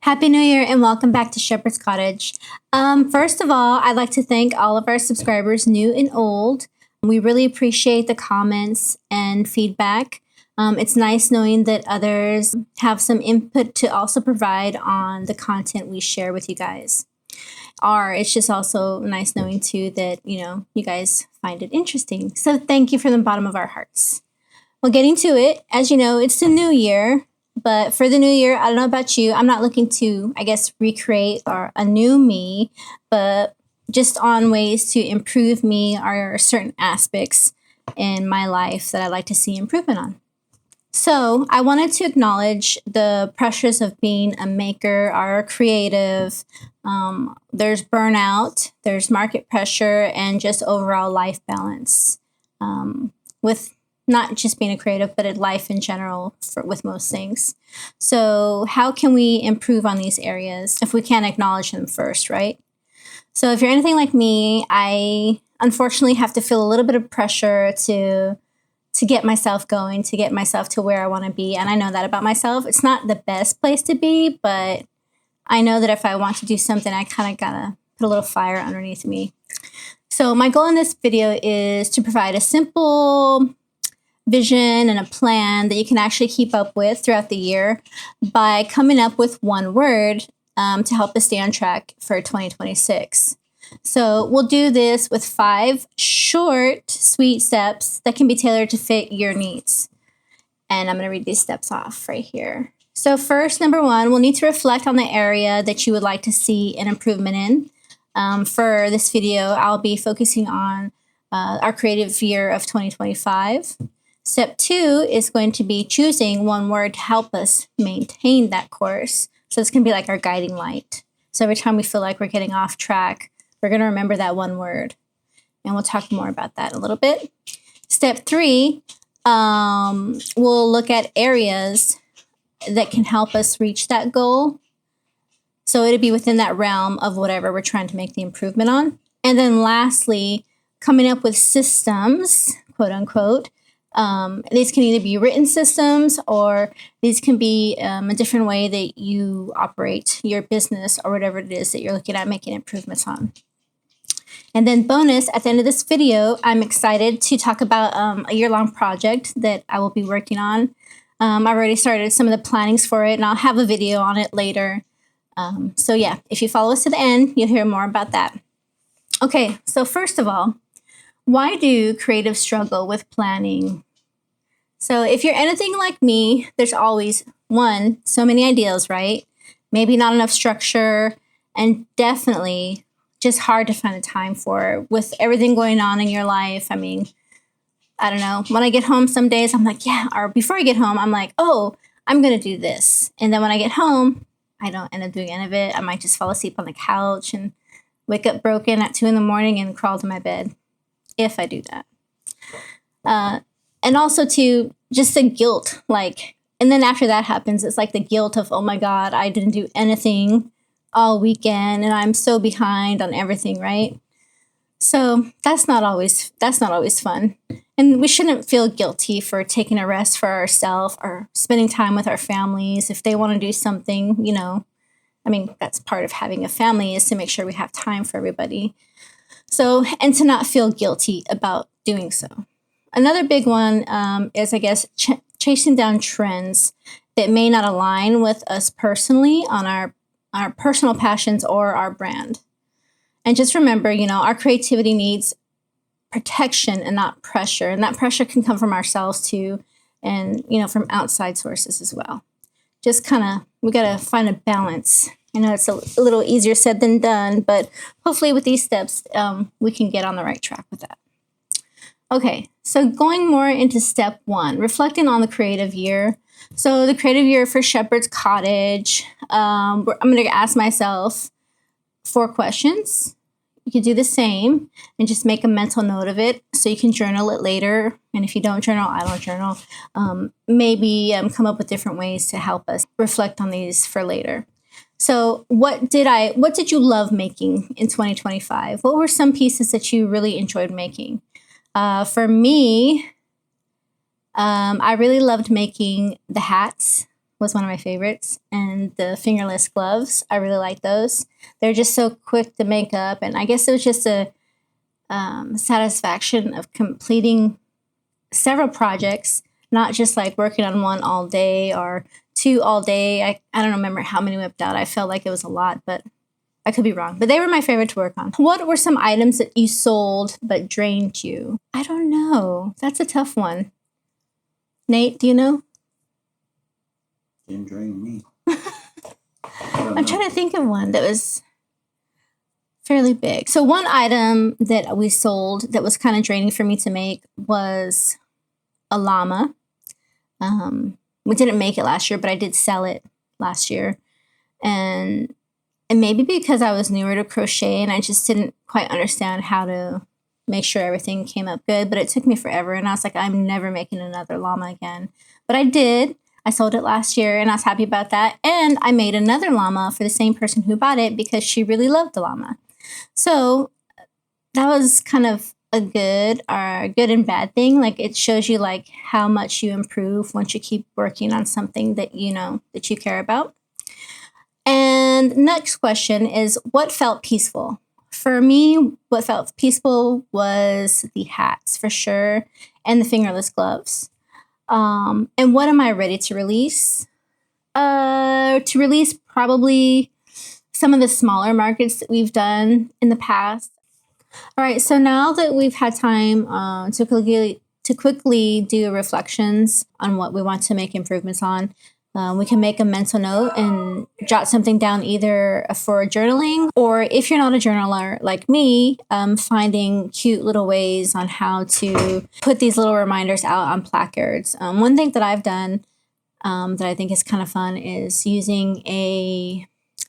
Happy New Year and welcome back to Shepherd's Cottage. First of all, I'd like to thank all of our subscribers, new and old. We really appreciate the comments and feedback. It's nice knowing that others have some input to also provide on the content we share with you guys. It's just also nice knowing too that, you guys find it interesting. So thank you from the bottom of our hearts. Well, getting to it, as you know, it's the new year. But for the new year, I don't know about you, I'm not looking to, recreate or a new me, but just on ways to improve me are certain aspects in my life that I'd like to see improvement on. So I wanted to acknowledge the pressures of being a maker or a creative. There's burnout, there's market pressure, and just overall life balance with not just being a creative, but in life in general with most things. So how can we improve on these areas if we can't acknowledge them first, right? So if you're anything like me, I unfortunately have to feel a little bit of pressure to get myself going, to get myself to where I want to be. And I know that about myself. It's not the best place to be, but I know that if I want to do something, I kind of gotta put a little fire underneath me. So my goal in this video is to provide a simple vision and a plan that you can actually keep up with throughout the year by coming up with one word to help us stay on track for 2026. So we'll do this with 5 short, sweet steps that can be tailored to fit your needs. And I'm going to read these steps off right here. So first, number 1, we'll need to reflect on the area that you would like to see an improvement in. For this video, I'll be focusing on our creative year of 2025. Step 2 is going to be choosing one word to help us maintain that course. So it's going to be like our guiding light. So every time we feel like we're getting off track, we're going to remember that one word. And we'll talk more about that in a little bit. Step 3, we'll look at areas that can help us reach that goal. So it'll be within that realm of whatever we're trying to make the improvement on. And then lastly, coming up with systems, quote unquote. These can either be written systems or these can be a different way that you operate your business or whatever it is that you're looking at making improvements on. And then bonus, at the end of this video, I'm excited to talk about a year-long project that I will be working on. I've already started some of the plannings for it, and I'll have a video on it later. So yeah, if you follow us to the end, you'll hear more about that. Okay, so first of all, why do creatives struggle with planning? So if you're anything like me, there's always, so many ideas, right? Maybe not enough structure, and definitely just hard to find the time for with everything going on in your life. I mean, I don't know. When I get home some days, I'm like, yeah, or before I get home, I'm like, oh, I'm going to do this. And then when I get home, I don't end up doing any of it. I might just fall asleep on the couch and wake up broken at 2 a.m. and crawl to my bed. If I do that. And also to just the guilt, and then after that happens, it's like the guilt of, oh my God, I didn't do anything all weekend and I'm so behind on everything, right? So that's not always fun. And we shouldn't feel guilty for taking a rest for ourselves or spending time with our families. If they want to do something, that's part of having a family is to make sure we have time for everybody. So, and to not feel guilty about doing so. Another big one is, chasing down trends that may not align with us personally on our personal passions or our brand. And just remember, our creativity needs protection and not pressure. And that pressure can come from ourselves too, and, from outside sources as well. Just we got to find a balance. I know it's a little easier said than done, but hopefully with these steps, we can get on the right track with that. Okay, so going more into step 1, reflecting on the creative year. So the creative year for Shepherd's Cottage, I'm going to ask myself 4 questions. You can do the same and just make a mental note of it so you can journal it later. And if you don't journal, I don't journal. Maybe come up with different ways to help us reflect on these for later. So what did you love making in 2025? What were some pieces that you really enjoyed making? For me, I really loved making the hats was one of my favorites. And the fingerless gloves, I really like those. They're just so quick to make up. And I guess it was just a satisfaction of completing several projects, not just like working on one all day or two all day. I don't remember how many whipped out. I felt like it was a lot, but I could be wrong. But they were my favorite to work on. What were some items that you sold but drained you? I don't know. That's a tough one. Nate, do you know? Didn't drain me. I'm trying to think of one that was fairly big. So one item that we sold that was kind of draining for me to make was a llama. We didn't make it last year, but I did sell it last year. And maybe because I was newer to crochet and I just didn't quite understand how to make sure everything came up good. But it took me forever. And I was like, I'm never making another llama again. But I did. I sold it last year and I was happy about that. And I made another llama for the same person who bought it because she really loved the llama. So that was kind of a good and bad thing. Like it shows you like how much you improve once you keep working on something that you know that you care about. And next question is, what felt peaceful? For me, what felt peaceful was the hats for sure and the fingerless gloves. And what am I ready to release? To release probably some of the smaller markets that we've done in the past. All right, so now that we've had time to quickly do reflections on what we want to make improvements on, we can make a mental note and jot something down either for journaling or if you're not a journaler like me, finding cute little ways on how to put these little reminders out on placards. One thing that I've done that I think is kind of fun is using a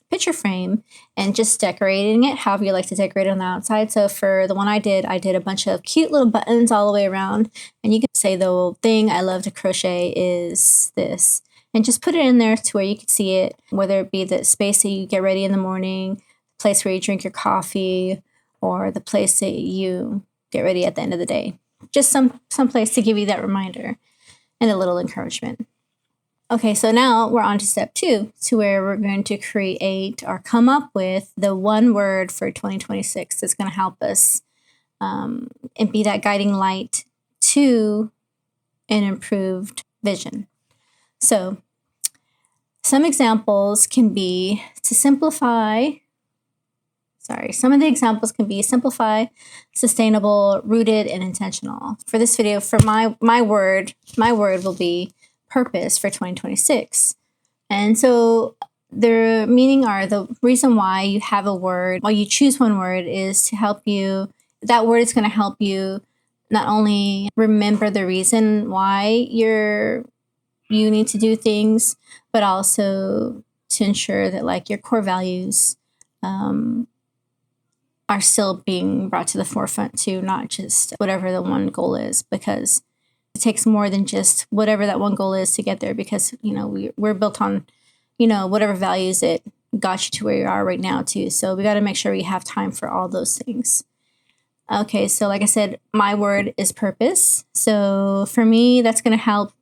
picture frame and just decorating it however you like to decorate it on the outside. So for the one I did a bunch of cute little buttons all the way around. And you can say the thing I love to crochet is this. And just put it in there to where you can see it, whether it be the space that you get ready in the morning, the place where you drink your coffee, or the place that you get ready at the end of the day. Just some place to give you that reminder and a little encouragement. Okay, so now we're on to step 2, to where we're going to create or come up with the one word for 2026 that's going to help us and be that guiding light to an improved vision. So some examples can be simplify, sustainable, rooted, and intentional. For this video, for my word will be purpose for 2026. And so the meaning or the reason why you have a word, why you choose one word is to help you, that word is going to help you not only remember the reason why you need to do things, but also to ensure that like your core values are still being brought to the forefront too, not just whatever the one goal is, because it takes more than just whatever that one goal is to get there, because we're built on whatever values that got you to where you are right now too. So we got to make sure we have time for all those things. Okay, so like I said, my word is purpose. So for me, that's going to help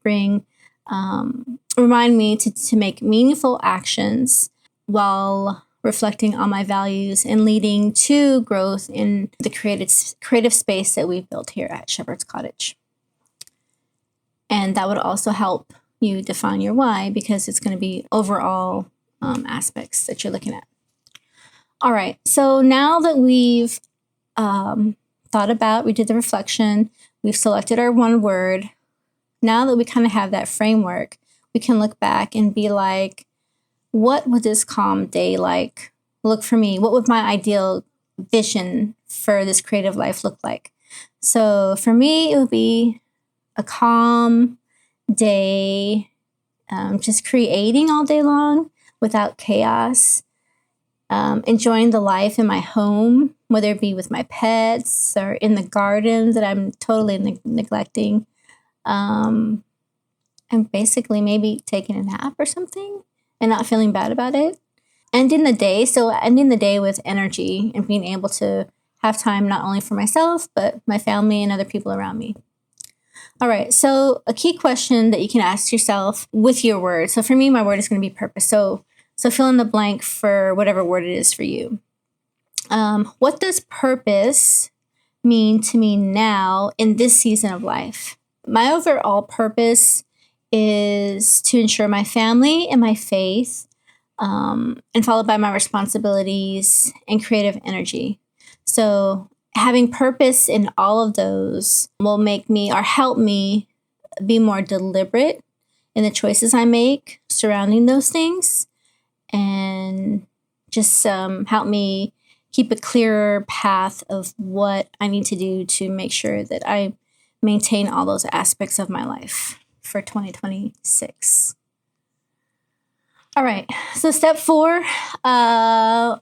remind me to make meaningful actions while reflecting on my values and leading to growth in the creative space that we've built here at Shepherd's Cottage. And that would also help you define your why, because it's going to be overall aspects that you're looking at. All right, so now that we've we did the reflection, we've selected our one word. Now that we kind of have that framework, we can look back and be like, what would this calm day look for me? What would my ideal vision for this creative life look like? So for me, it would be a calm day, just creating all day long without chaos, enjoying the life in my home, whether it be with my pets or in the garden that I'm totally neglecting. And basically maybe taking a nap or something and not feeling bad about it. Ending the day with energy and being able to have time not only for myself, but my family and other people around me. All right. So a key question that you can ask yourself with your word. So for me, my word is going to be purpose. So fill in the blank for whatever word it is for you. What does purpose mean to me now in this season of life? My overall purpose is to ensure my family and my faith, and followed by my responsibilities and creative energy. So having purpose in all of those will make me or help me be more deliberate in the choices I make surrounding those things, and just help me keep a clearer path of what I need to do to make sure that I maintain all those aspects of my life for 2026. All right, so step 4 of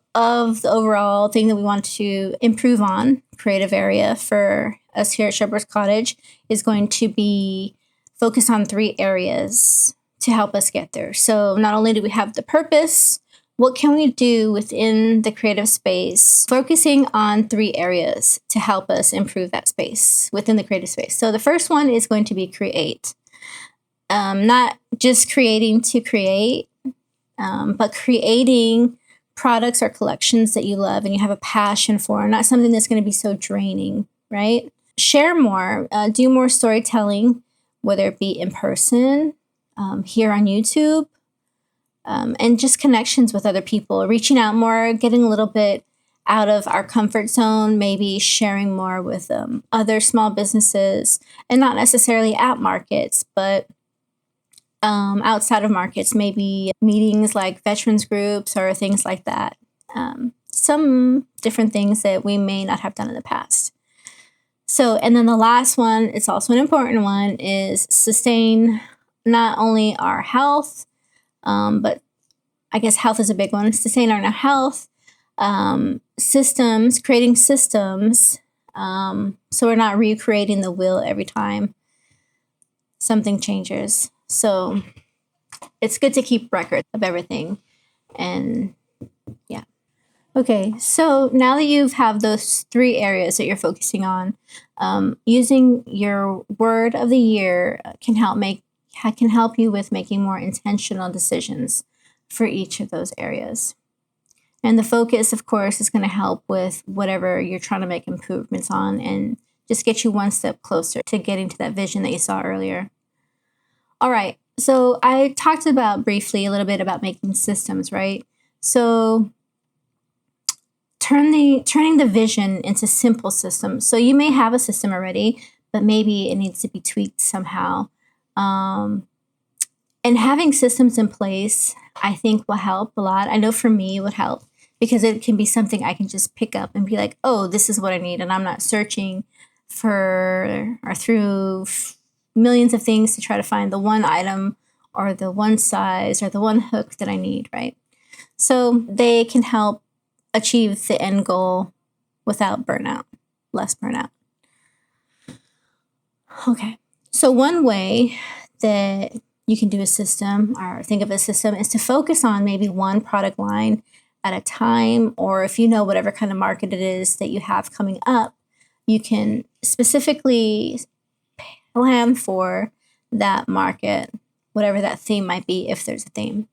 the overall thing that we want to improve on, creative area for us here at Shepherd's Cottage, is going to be focused on 3 areas to help us get there. So not only do we have the purpose, what can we do within the creative space, focusing on 3 areas to help us improve that space within the creative space. So the first one is going to be create. Not just creating to create, but creating products or collections that you love and you have a passion for, not something that's going to be so draining, right? Share more, do more storytelling, whether it be in person, here on YouTube, and just connections with other people, reaching out more, getting a little bit out of our comfort zone, maybe sharing more with other small businesses, and not necessarily at markets, but outside of markets, maybe meetings like veterans groups or things like that. Some different things that we may not have done in the past. So, and then the last one, it's also an important one, is sustain not only our health, but I guess health is a big one. Sustain our health, systems, creating systems, so we're not recreating the wheel every time something changes. So it's good to keep record of everything. And yeah. Okay, so now that you have those 3 areas that you're focusing on, using your word of the year can help you with making more intentional decisions for each of those areas. And the focus, of course, is going to help with whatever you're trying to make improvements on and just get you one step closer to getting to that vision that you saw earlier. All right, so I talked about briefly a little bit about making systems, right? So turning the vision into simple systems. So you may have a system already, but maybe it needs to be tweaked somehow. And having systems in place, I think, will help a lot. I know for me it would help because it can be something I can just pick up and be like, oh, this is what I need. And I'm not searching for or through millions of things to try to find the one item or the one size or the one hook that I need, right? So they can help achieve the end goal without burnout, less burnout. Okay, so one way that you can do a system or think of a system is to focus on maybe one product line at a time, or if you know whatever kind of market it is that you have coming up, you can specifically plan for that market, whatever that theme might be, if there's a theme.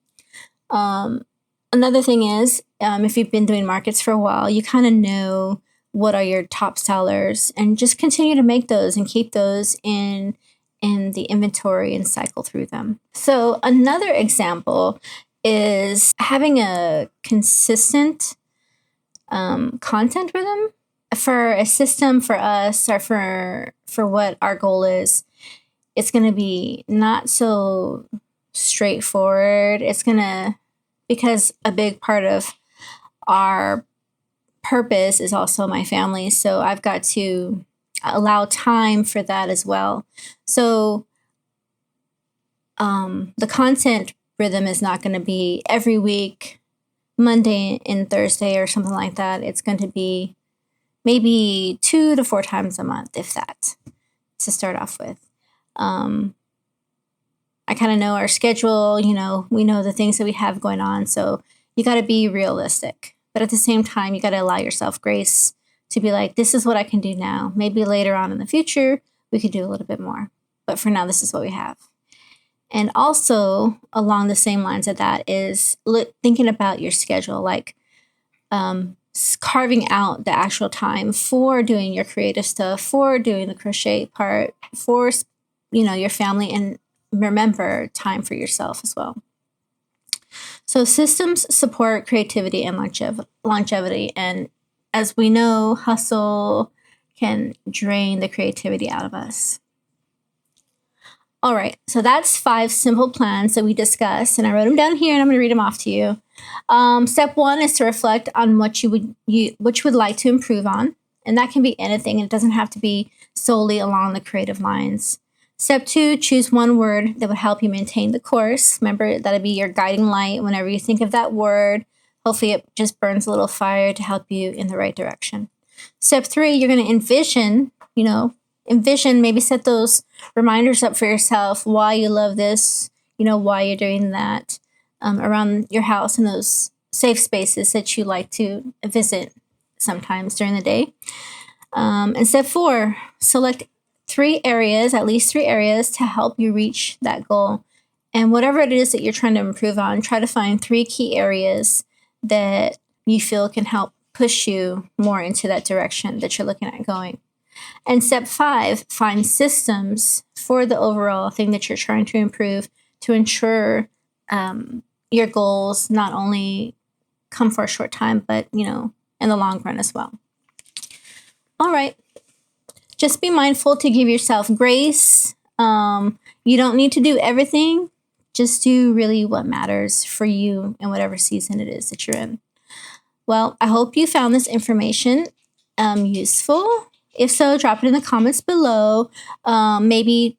Another thing is, if you've been doing markets for a while, you kind of know what are your top sellers, and just continue to make those and keep those in the inventory and cycle through them. So another example is having a consistent content rhythm. For a system for us, or for what our goal is, it's going to be not so straightforward. It's going to, because a big part of our purpose is also my family. So I've got to allow time for that as well. So the content rhythm is not going to be every week, Monday and Thursday or something like that. It's going to be maybe 2 to 4 times a month, if that, to start off with. I kind of know our schedule, we know the things that we have going on. So you got to be realistic. But at the same time, you got to allow yourself grace to be like, this is what I can do now. Maybe later on in the future, we could do a little bit more. But for now, this is what we have. And also along the same lines of that is thinking about your schedule, like carving out the actual time for doing your creative stuff, for doing the crochet part, for, your family, and remember time for yourself as well. So systems support creativity and longevity. And as we know, hustle can drain the creativity out of us. All right, so that's 5 simple plans that we discussed, and I wrote them down here, and I'm going to read them off to you. Step 1 is to reflect on what you would like to improve on, and that can be anything. It doesn't have to be solely along the creative lines. Step 2, choose one word that would help you maintain the course. Remember, that'll be your guiding light. Whenever you think of that word, hopefully it just burns a little fire to help you in the right direction. Step 3, you're going to envision, maybe set those reminders up for yourself why you love this, why you're doing that around your house in those safe spaces that you like to visit sometimes during the day. And step 4, select at least three areas to help you reach that goal. And whatever it is that you're trying to improve on, try to find 3 key areas that you feel can help push you more into that direction that you're looking at going. And step 5, find systems for the overall thing that you're trying to improve to ensure your goals not only come for a short time, but, in the long run as well. All right. Just be mindful to give yourself grace. You don't need to do everything. Just do really what matters for you in whatever season it is that you're in. Well, I hope you found this information useful. If so, drop it in the comments below. Maybe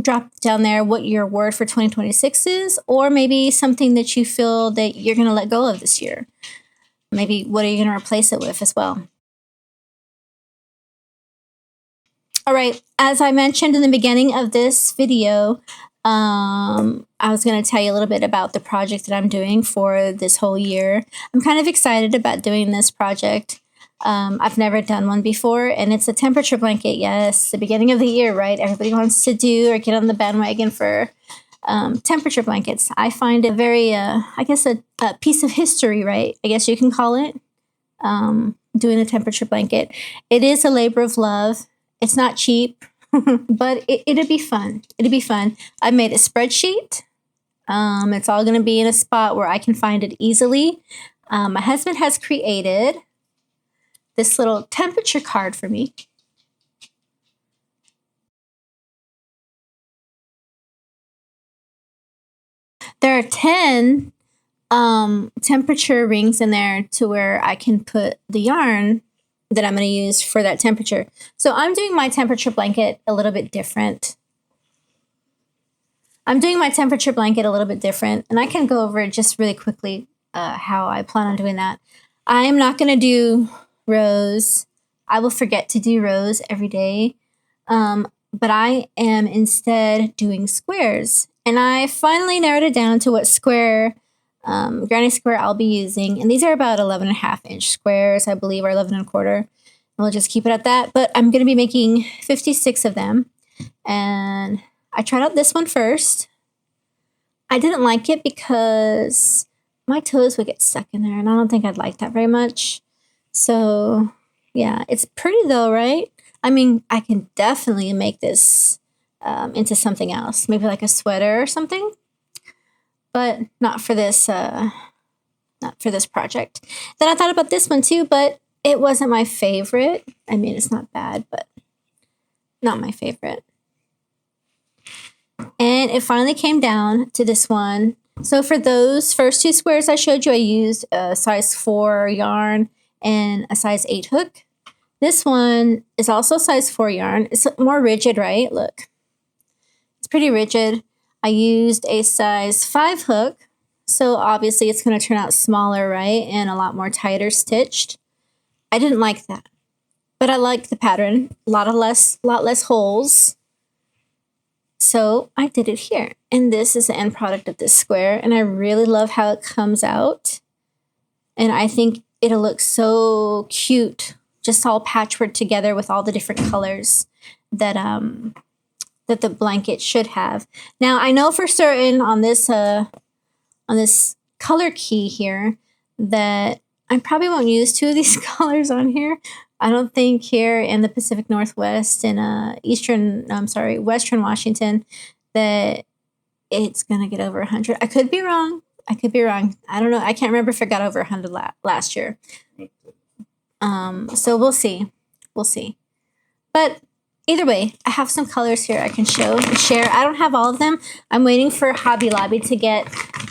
drop down there what your word for 2026 is, or maybe something that you feel that you're going to let go of this year. Maybe what are you going to replace it with as well? All right, as I mentioned in the beginning of this video, I was going to tell you a little bit about the project that I'm doing for this whole year. I'm kind of excited about doing this project. I've never done one before, and it's a temperature blanket. Yes, the beginning of the year, right? Everybody wants to do or get on the bandwagon for temperature blankets. I find it very, a piece of history, right? I guess you can call it, doing a temperature blanket. It is a labor of love. It's not cheap, but it'll be fun. It'll be fun. I made a spreadsheet. It's all going to be in a spot where I can find it easily. My husband has created this little temperature card for me. There are 10 temperature rings in there to where I can put the yarn that I'm going to use for that temperature. So I'm doing my temperature blanket a little bit different. And I can go over it just really quickly how I plan on doing that. I am not going to do rows. I will forget to do rows every day. But I am instead doing squares. And I finally narrowed it down to what granny square I'll be using. And these are about 11.5-inch squares, I believe, or 11.25. And we'll just keep it at that. But I'm going to be making 56 of them. And I tried out this one first. I didn't like it because my toes would get stuck in there. And I don't think I'd like that very much. So, yeah, it's pretty though, right? I mean, I can definitely make this into something else. Maybe like a sweater or something. But not for this project. Then I thought about this one too, but it wasn't my favorite. I mean, it's not bad, but not my favorite. And it finally came down to this one. So for those first 2 squares I showed you, I used a size 4 yarn and a size 8 hook. This one is also size 4 yarn. It's more rigid, right? Look, it's pretty rigid. I used a size 5 hook, so obviously it's going to turn out smaller, right? And a lot more tighter stitched. I didn't like that, but I like the pattern. A lot less holes. So I did it here. And this is the end product of this square. And I really love how it comes out. And I think it'll look so cute, just all patchwork together with all the different colors that that the blanket should have. Now I know for certain on this color key here that I probably won't use two of these colors on here. I don't think here in the Pacific Northwest and Western Washington that it's gonna get over 100. I could be wrong. I don't know. I can't remember if it got over 100 last year. So we'll see. But either way, I have some colors here I can show and share. I don't have all of them. I'm waiting for Hobby Lobby to get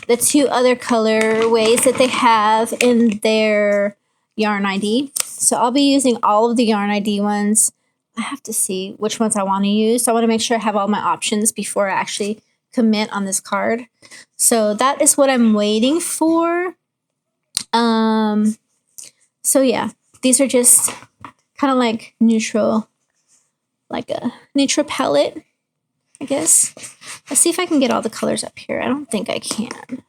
the two other colorways that they have in their Yarn ID. So I'll be using all of the Yarn ID ones. I have to see which ones I want to use. So I want to make sure I have all my options before I actually commit on this card. So that is what I'm waiting for. So yeah, these are just kind of like neutral, like a neutral palette, I guess. Let's see if I can get all the colors up here. I don't think I can.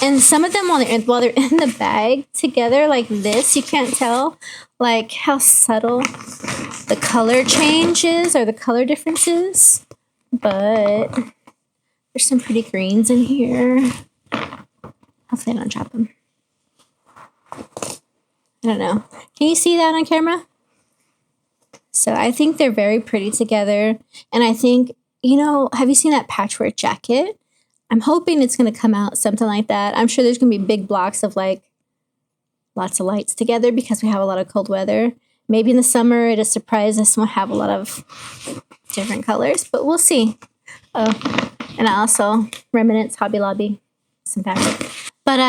And some of them, while they're in the bag together like this, you can't tell like how subtle the color change is or the color differences. But there's some pretty greens in here. Hopefully I don't drop them. I don't know. Can you see that on camera? So I think they're very pretty together. And I think, have you seen that patchwork jacket? I'm hoping it's going to come out something like that. I'm sure there's going to be big blocks of like lots of lights together because we have a lot of cold weather. Maybe in the summer it'll surprise us and we'll have a lot of different colors, but we'll see. Oh, and I also remnants Hobby Lobby, some fabric. But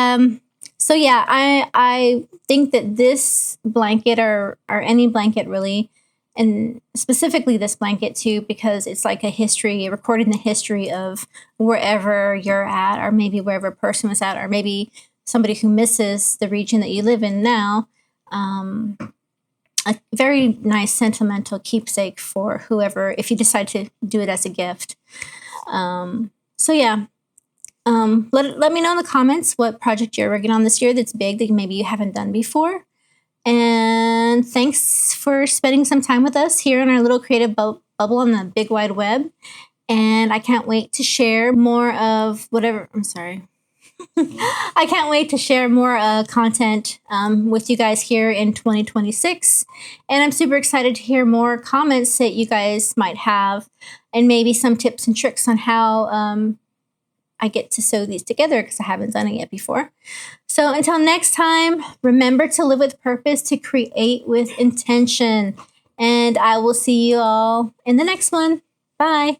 so yeah, I think that this blanket or any blanket really, and specifically this blanket too, because it's like recording the history of wherever you're at, or maybe wherever a person was at, or maybe somebody who misses the region that you live in now. A very nice sentimental keepsake for whoever, if you decide to do it as a gift. So yeah, let me know in the comments what project you're working on this year that's big that maybe you haven't done before. And thanks for spending some time with us here in our little creative bubble on the big wide web. And I can't wait to share more of whatever. I'm sorry. I can't wait to share more content with you guys here in 2026. And I'm super excited to hear more comments that you guys might have and maybe some tips and tricks on how I get to sew these together because I haven't done it yet before. So until next time, remember to live with purpose, to create with intention. And I will see you all in the next one. Bye.